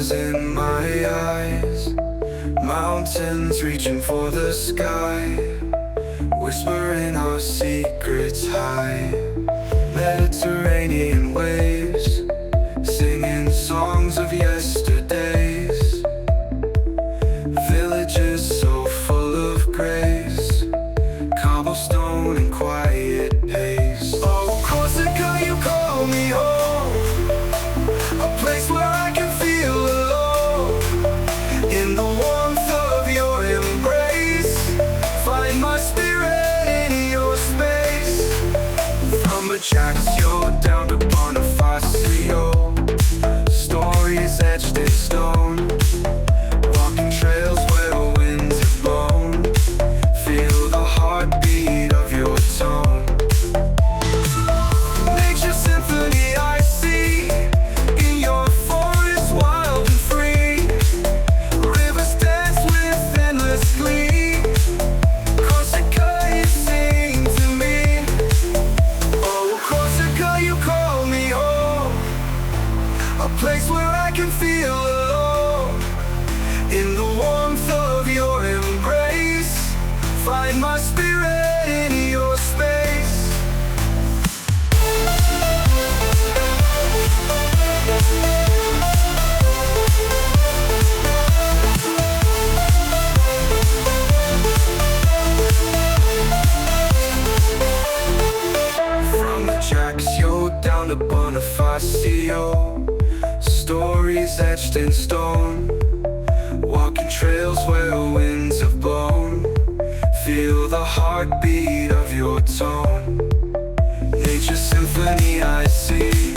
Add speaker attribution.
Speaker 1: stars in my eyes, mountains reaching for the sky, whispering our secrets high. Mediterranean waves, singing songs of yesterdays. Villages so full of grace, cobblestone and quiet pace. Oh, Corsica, you call me home, a place where I can feel alone. In the warmth of your embrace, find my spirit in your space. From Ajaccio down to Bonifacio, stories etched in stone, walking trails where winds have blown. Feel the heartbeat of your tone. Nature's symphony I see in your forest, wild and free. Rivers dance with endless glee. Corsica, you sing to me. Oh, Corsica, you call me home, a place where I can feel alone. In the warmth of your embrace, find my spirit in your space. From Ajaccio down to Bonifacio, stories etched in stone, walking trails where winds have blown. Feel the heartbeat of your tone. Nature's symphony I see